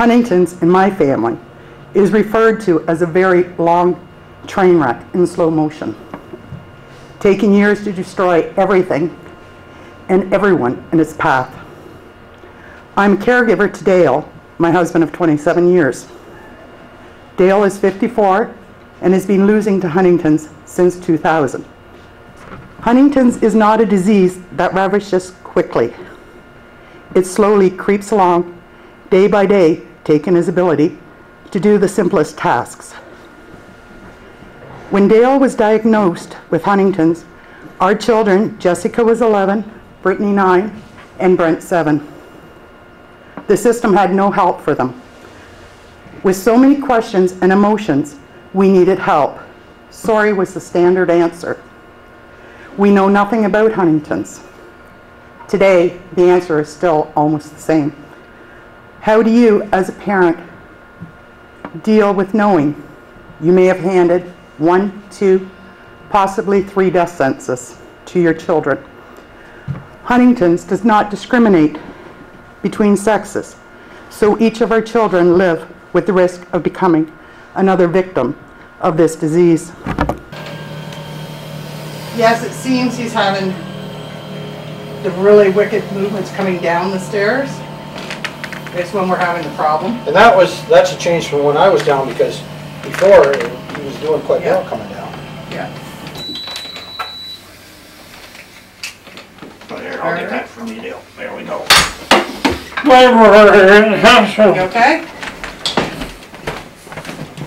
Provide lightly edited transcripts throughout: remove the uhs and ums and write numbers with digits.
Huntington's in my family is referred to as a very long train wreck in slow motion, taking years to destroy everything and everyone in its path. I'm a caregiver to Dale, my husband of 27 years. Dale is 54 and has been losing to Huntington's since 2000. Huntington's is not a disease that ravages quickly. It slowly creeps along, day by day, taking his ability to do the simplest tasks. When Dale was diagnosed with Huntington's, our children, Jessica was 11, Brittany 9, and Brent 7. The system had no help for them. With so many questions and emotions, we needed help. Sorry was the standard answer. We know nothing about Huntington's. Today, the answer is still almost the same. How do you, as a parent, deal with knowing you may have handed 1, 2, possibly 3 death sentences to your children? Huntington's does not discriminate between sexes, so each of our children live with the risk of becoming another victim of this disease. Yes, it seems he's having the really wicked movements coming down the stairs. It's when we're having the problem. And that's a change from when I was down, because before he was doing quite well coming down. Yeah. There, I'll get that from you, Dale. There we go. You okay?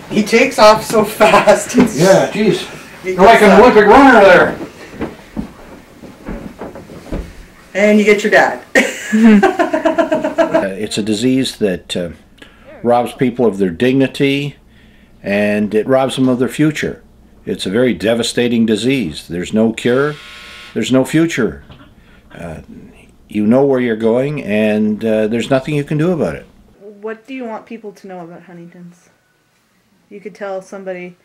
He takes off so fast. Yeah, geez. You're like an Olympic runner there. And you get your dad. It's a disease that robs people of their dignity, and it robs them of their future. It's a very devastating disease. There's no cure. There's no future. You know where you're going, and there's nothing you can do about it. What do you want people to know about Huntington's? You could tell somebody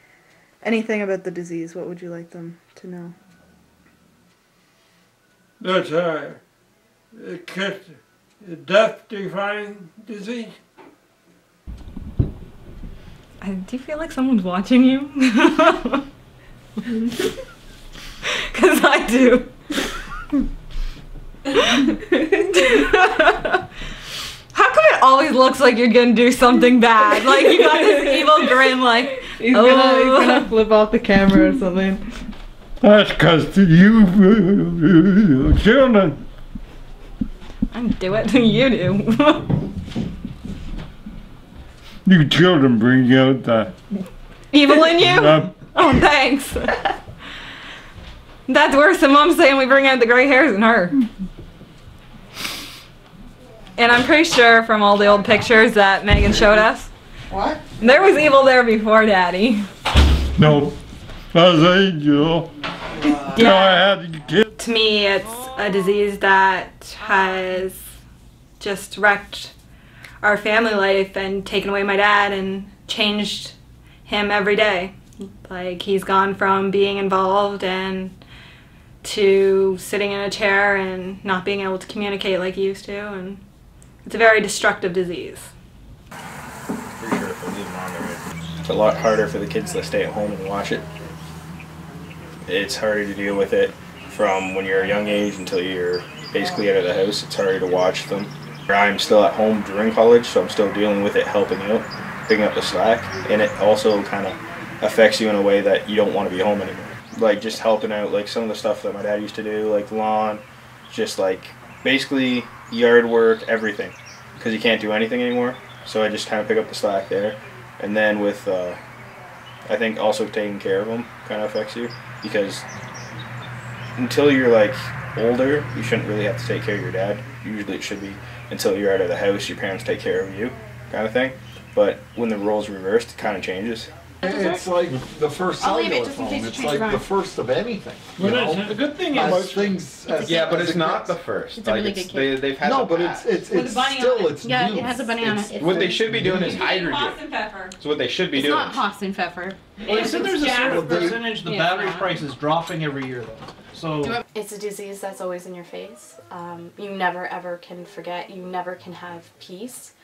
anything about the disease. What would you like them to know? That's a death-defying disease. Do you feel like someone's watching you? Because I do. How come it always looks like you're gonna do something bad? Like you got this evil grin, like he's gonna flip off the camera or something. That's because you children. I do it. You do. You children bring out the evil in you. Oh, thanks. That's worse than Mom saying we bring out the gray hairs in her. And I'm pretty sure from all the old pictures that Megan showed us, what? There was evil there before Daddy. No, that was Angel. Yeah. No, I had to get. To me, it's a disease that has just wrecked our family life and taken away my dad and changed him every day. Like, he's gone from being involved and to sitting in a chair and not being able to communicate like he used to, and it's a very destructive disease. Pretty sure if I leave it on there, it's a lot harder for the kids to stay at home and watch it. It's harder to deal with it from when you're a young age until you're basically out of the house. It's harder to watch them. I'm still at home during college, so I'm still dealing with it, helping out, picking up the slack, and it also kind of affects you in a way that you don't want to be home anymore. Like just helping out, like some of the stuff that my dad used to do, like lawn, just like basically yard work, everything, because you can't do anything anymore. So I just kind of pick up the slack there. And then with, I think also taking care of them kind of affects you, because until you're like older, you shouldn't really have to take care of your dad. Usually it should be until you're out of the house, your parents take care of you, kind of thing. But when the roles reversed, it kind of changes. It's like the first cellular phone. It's like the first of anything. The good thing is things. Yeah, but it's not the first. It's a really good kid. They've had no, the but past. it's still it's yeah, new. it has a bunny on it. What they should be doing is hydrogen. It's what they should be doing. It's not Hassenpfeffer. Well, so there's a certain percentage. The battery price is dropping every year, though. So it's a disease that's always in your face. You never ever can forget. You never can have peace.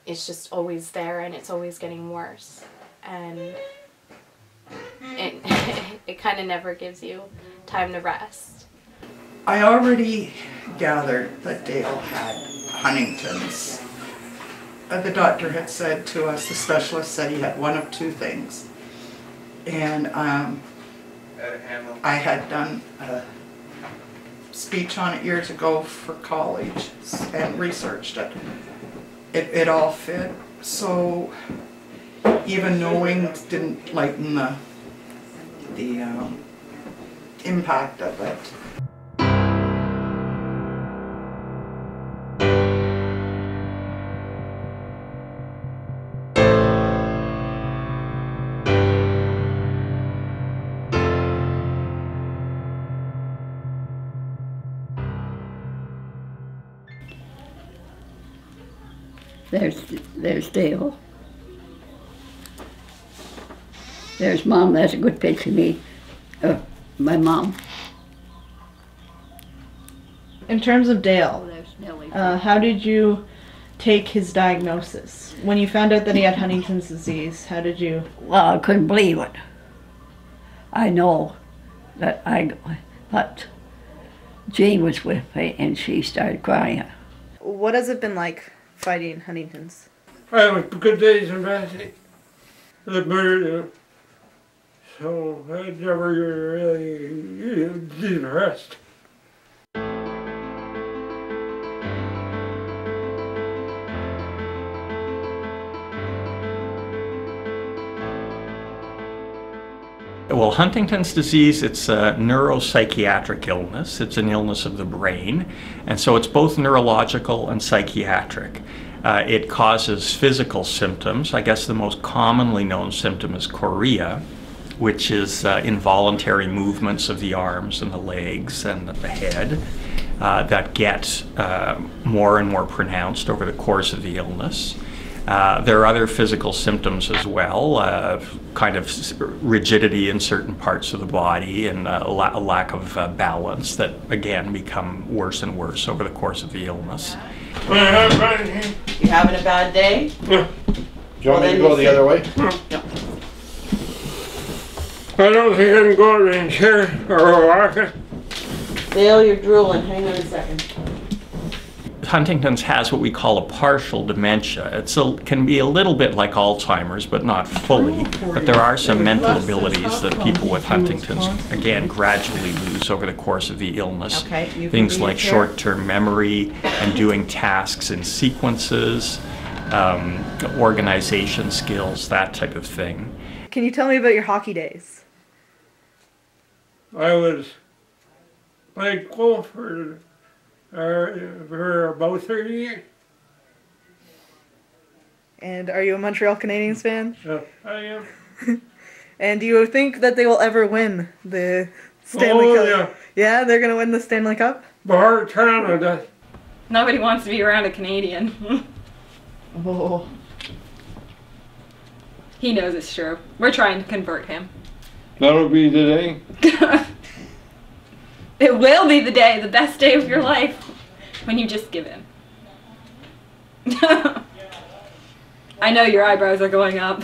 It's just always there, and it's always getting worse. And it kind of never gives you time to rest. I already gathered that Dale had Huntington's. The doctor had said to us, the specialist said he had one of two things. And I had done a speech on it years ago for college and researched it. It all fit, so even knowing didn't lighten the impact of it. There's Dale. There's Mom. That's a good picture of me. My mom. In terms of Dale, There's Nellie. how did you take his diagnosis? When you found out that he had Huntington's disease, how did you? Well, I couldn't believe it. I know that but Jane was with me and she started crying. What has it been like fighting Huntington's? I have good days and bad days. So I never really did rest. Well, Huntington's disease, it's a neuropsychiatric illness. It's an illness of the brain, and so it's both neurological and psychiatric. It causes physical symptoms. I guess the most commonly known symptom is chorea, which is involuntary movements of the arms and the legs and the head that get more and more pronounced over the course of the illness. There are other physical symptoms as well, kind of rigidity in certain parts of the body and a lack of balance that, again, become worse and worse over the course of the illness. You having a bad day? Do you want me to go the other way? I don't think I can go out in a chair or walk it. Dale, you're drooling. Hang on a second. Huntington's has what we call a partial dementia. It can be a little bit like Alzheimer's, but not fully. But there are some mental abilities that people with Huntington's, again, gradually lose over the course of the illness. Things like short-term memory and doing tasks in sequences, organization skills, that type of thing. Can you tell me about your hockey days? I was playing goal for about 30 years. And are you a Montreal Canadiens fan? I am. And do you think that they will ever win the Stanley Cup? Yeah. Yeah, they're going to win the Stanley Cup? Bar Canada. Nobody wants to be around a Canadian. Oh. He knows it's true. We're trying to convert him. That'll be the day. It will be the day, the best day of your life, when you just give in. I know your eyebrows are going up,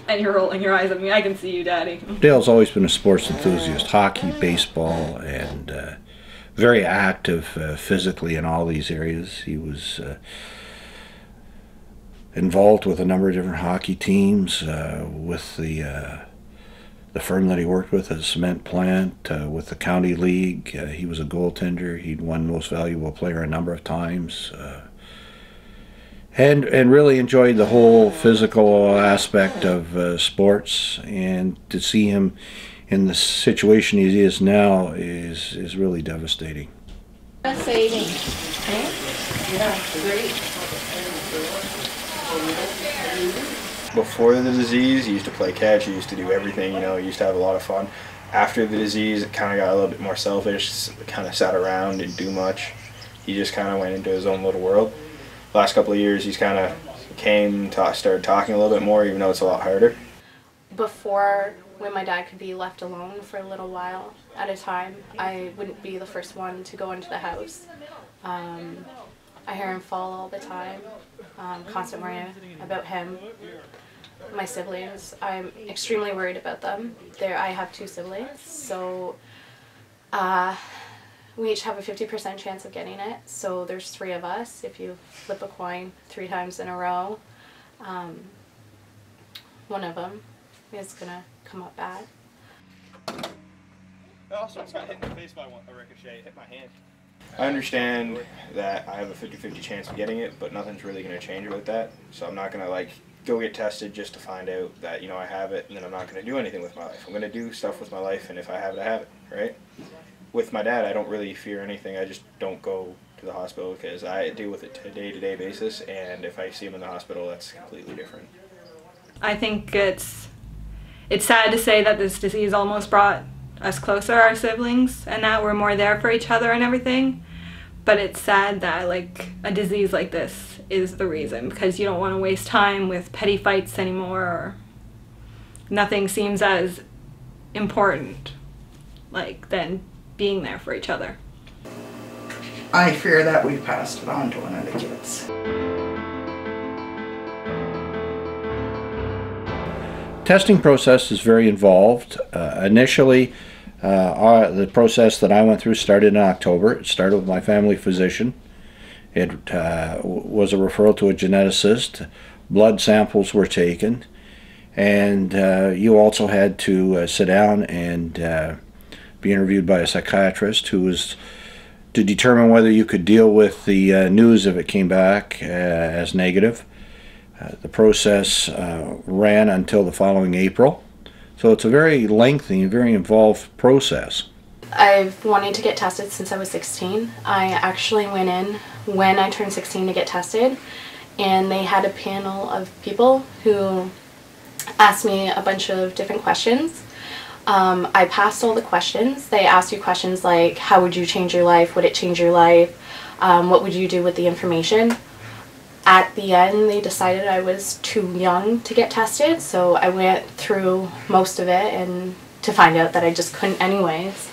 and you're rolling your eyes at me. I can see you, Daddy. Dale's always been a sports enthusiast, hockey, baseball, and very active physically in all these areas. He was involved with a number of different hockey teams, with the firm that he worked with, a cement plant, with the county league. He was a goaltender. He'd won Most Valuable Player a number of times. And really enjoyed the whole physical aspect of sports. And to see him in the situation he is now is really devastating. Devastating. Yeah, great. Before the disease, he used to play catch, he used to do everything, he used to have a lot of fun. After the disease, it kind of got a little bit more selfish, kind of sat around, didn't do much. He just kind of went into his own little world. Last couple of years, he's kind of started talking a little bit more, even though it's a lot harder. Before, when my dad could be left alone for a little while at a time, I wouldn't be the first one to go into the house. I hear him fall all the time, constant worry about him. My siblings, I'm extremely worried about them. I have 2 siblings, so we each have a 50% chance of getting it. So there's 3 of us. If you flip a coin 3 times in a row, one of them is gonna come up bad. I also just got hit in the face by a ricochet. It hit my hand. I understand that I have a 50-50 chance of getting it, but nothing's really going to change about that. So I'm not going to like go get tested just to find out that, you know, I have it, and then I'm not going to do anything with my life. I'm going to do stuff with my life, and if I have it, I have it, right? With my dad, I don't really fear anything. I just don't go to the hospital because I deal with it on a day-to-day basis, and if I see him in the hospital, that's completely different. I think it's sad to say that this disease almost brought us closer, our siblings, and that we're more there for each other and everything. But it's sad that like a disease like this is the reason, because you don't want to waste time with petty fights anymore, or nothing seems as important like than being there for each other. I fear that we passed it on to one of the kids. Testing process is very involved. Initially, the process that I went through started in October. It started with my family physician. It was a referral to a geneticist. Blood samples were taken, and you also had to sit down and be interviewed by a psychiatrist who was to determine whether you could deal with the news if it came back as negative. The process ran until the following April, so it's a very lengthy and very involved process. I've wanted to get tested since I was 16. I actually went in when I turned 16 to get tested, and they had a panel of people who asked me a bunch of different questions. I passed all the questions. They asked you questions like, how would you change your life? Would it change your life? What would you do with the information? At the end, they decided I was too young to get tested, so I went through most of it and to find out that I just couldn't anyways.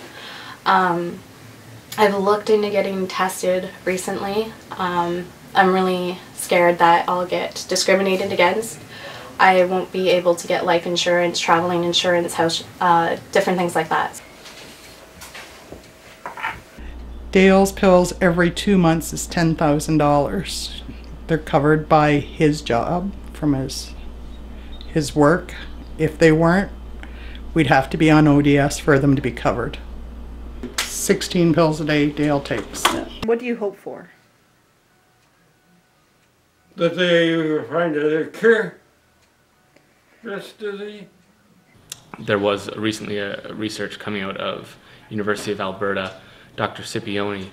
I've looked into getting tested recently. I'm really scared that I'll get discriminated against. I won't be able to get life insurance, traveling insurance, house, different things like that. Dale's pills every 2 months is $10,000. They're covered by his job from his work. If they weren't, we'd have to be on ODS for them to be covered. 16 pills a day Dale takes. What do you hope for? That they find a cure for this disease. There was recently a research coming out of University of Alberta, Dr. Scipione,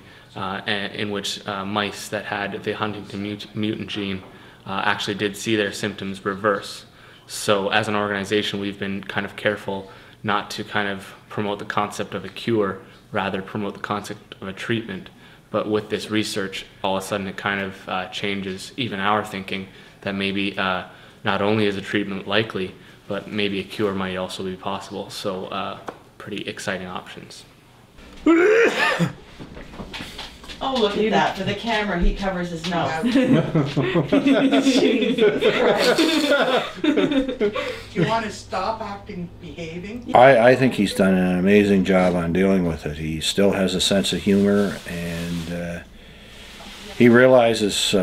in which mice that had the Huntington mutant gene actually did see their symptoms reverse. So as an organization, we've been kind of careful not to kind of promote the concept of a cure, rather promote the concept of a treatment. But with this research, all of a sudden it kind of changes even our thinking that maybe not only is a treatment likely, but maybe a cure might also be possible. So pretty exciting options. Oh, look at that. For the camera, he covers his nose. Jesus Christ. Do you want to stop acting, behaving? I think he's done an amazing job on dealing with it. He still has a sense of humor, and he realizes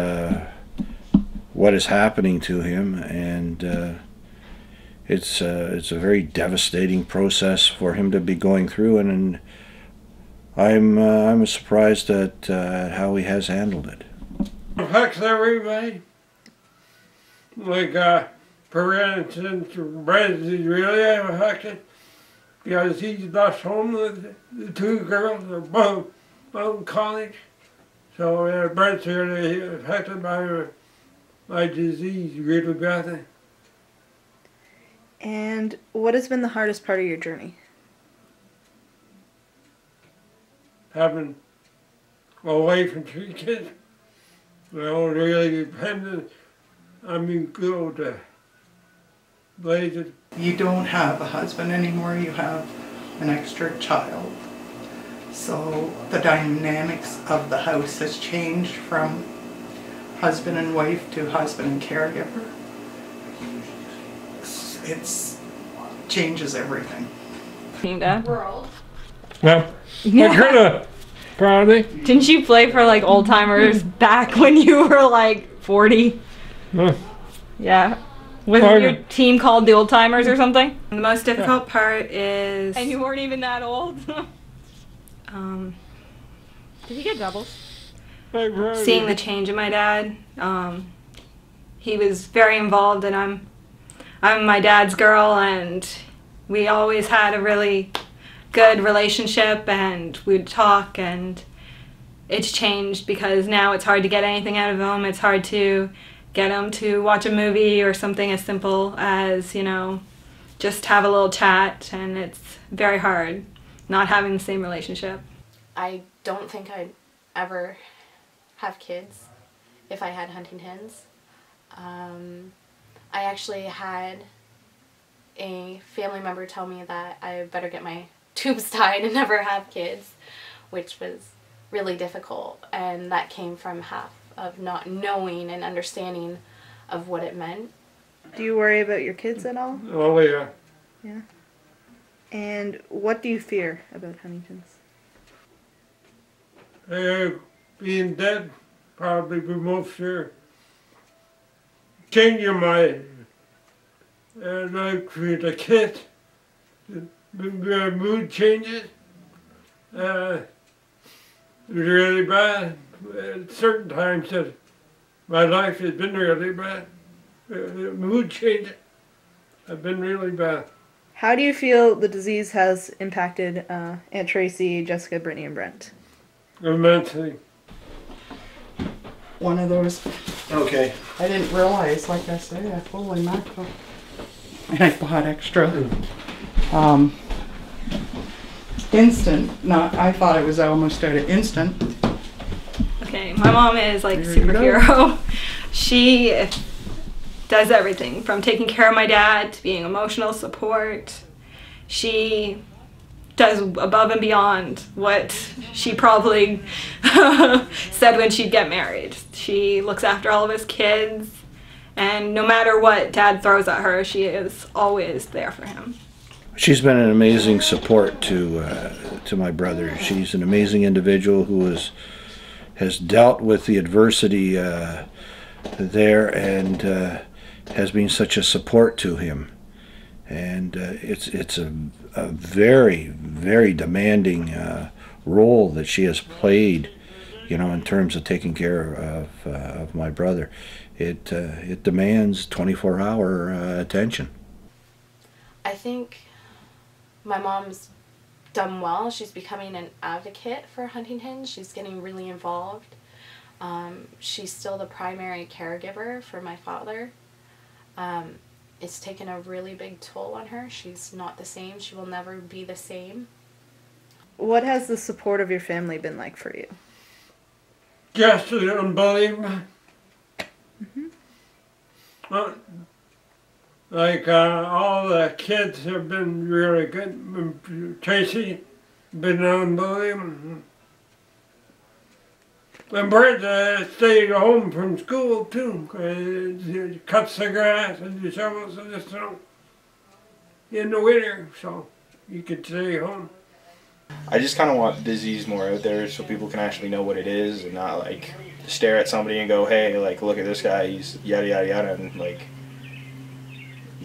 what is happening to him, and it's a very devastating process for him to be going through, and I'm surprised at how he has handled it. It affects everybody. Like, for instance, Brett is really affected because he's left home with the 2 girls are both in college. So Brett's really affected by my disease really badly. And what has been the hardest part of your journey? Having a wife and 3 kids. They're all really dependent on me go to Blazes. You don't have a husband anymore, you have an extra child. So the dynamics of the house has changed from husband and wife to husband and caregiver. It's changes everything. World. Yeah. I kind of probably. Didn't you play for like old timers back when you were like 40? Yeah. Wasn't your team called the Old Timers or something? The most difficult part is... And you weren't even that old? Did you get doubles? Seeing the change in my dad. He was very involved, and I'm my dad's girl, and we always had a really good relationship, and we'd talk, and it's changed because now it's hard to get anything out of him. It's hard to get him to watch a movie or something as simple as, you know, just have a little chat, and it's very hard not having the same relationship. I don't think I'd ever have kids if I had Huntington's. I actually had a family member tell me that I better get my tubes tied and never have kids, which was really difficult, and that came from half of not knowing and understanding of what it meant. Do you worry about your kids at all? Oh, yeah. Yeah. And what do you fear about Huntington's? Being dead, probably the most fear. Changing my life with a kid, the mood changes. It was really bad. At certain times that my life has been really bad. The mood changes. I've been really bad. How do you feel the disease has impacted Aunt Tracy, Jessica, Brittany, and Brent? Immensely. One of those. Okay. I didn't realize, like I said, holy mackerel. And I bought extra. Instant. Not. I thought it was almost out of instant. Okay, my mom is like There you go. superhero. She does everything from taking care of my dad to being emotional support. She does above and beyond what she probably said when she'd get married. She looks after all of his kids, and no matter what Dad throws at her, she is always there for him. She's been an amazing support to my brother. She's an amazing individual who has dealt with the adversity there and has been such a support to him. And it's a very, very demanding role that she has played, you know, in terms of taking care of my brother. It demands 24-hour attention. I think my mom's done well. She's becoming an advocate for Huntington. She's getting really involved. She's still the primary caregiver for my father. It's taken a really big toll on her. She's not the same. She will never be the same. What has the support of your family been like for you? Just unbelievable. Like all the kids have been really good. Tracy, been unbelievable. And Brent stayed home from school too. He cuts the grass and he shovels the snow in the winter, so he could stay home. I just kind of want the disease more out there so people can actually know what it is and not like stare at somebody and go, hey, like, look at this guy, he's yada yada yada, and like,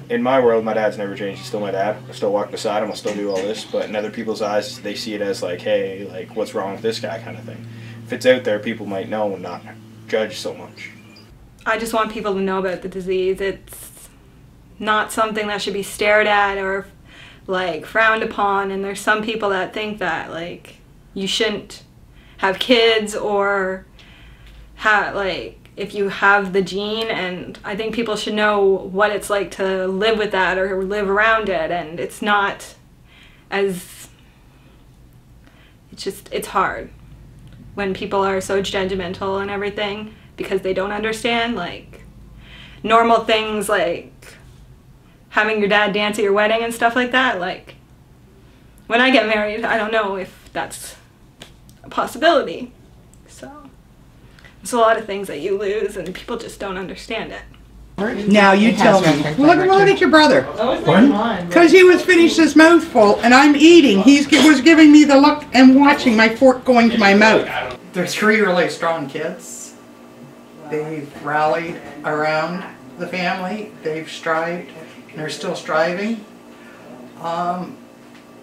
in my world, my dad's never changed. He's still my dad. I still walk beside him. I still do all this. But in other people's eyes, they see it as like, hey, like, what's wrong with this guy kind of thing. If it's out there, people might know and not judge so much. I just want people to know about the disease. It's not something that should be stared at or like frowned upon, and there's some people that think that like you shouldn't have kids or have like if you have the gene, and I think people should know what it's like to live with that or live around it, and it's not as it's hard when people are so judgmental and everything because they don't understand like normal things like having your dad dance at your wedding and stuff like that. Like when I get married, I don't know if that's a possibility. So There's a lot of things that you lose, and people just don't understand it. Now you tell me. Look at your brother. Because he was finished his mouthful and I'm eating. He was giving me the look and watching my fork going to my mouth. They're 3 really strong kids. They've rallied around the family. They've strived and they're still striving,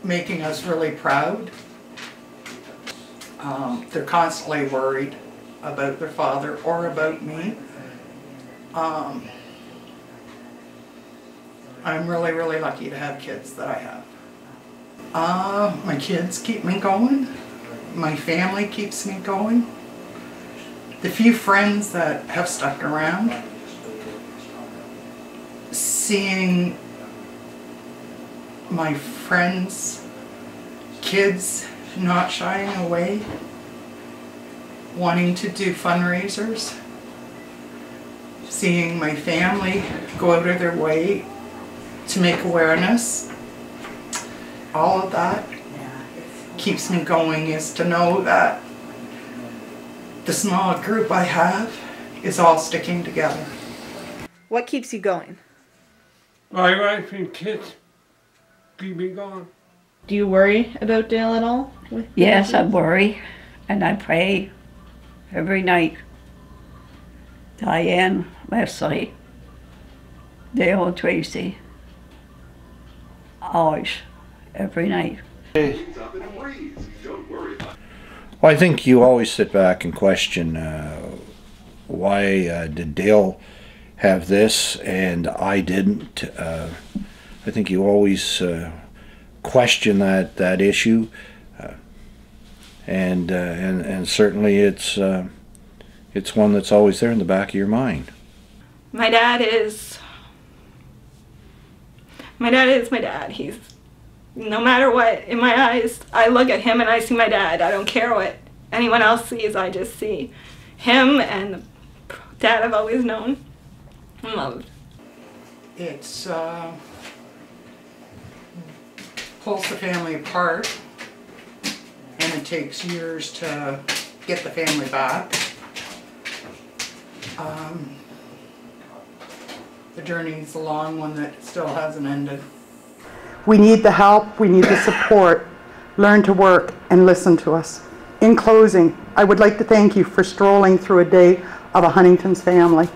making us really proud. They're constantly worried about their father or about me. I'm really, really lucky to have kids that I have. My kids keep me going. My family keeps me going. The few friends that have stuck around, seeing my friends' kids not shying away, wanting to do fundraisers, seeing my family go out of their way to make awareness, all of that keeps me going, is to know that the small group I have is all sticking together. What keeps you going? My wife and kids keep me going. Do you worry about Dale at all? Yes, I worry, and I pray every night. Diane, Leslie, Dale, Tracy, always, every night. Well, I think you always sit back and question why did Dale have this and I didn't. I think you always question that issue, and certainly it's one that's always there in the back of your mind. My dad is my dad. He's, no matter what, in my eyes, I look at him and I see my dad. I don't care what anyone else sees, I just see him and the dad I've always known and loved. It's pulls the family apart, and it takes years to get the family back. The journey's a long one that still hasn't ended. We need the help, we need the support. Learn to work and listen to us. In closing, I would like to thank you for strolling through a day of a Huntington's family.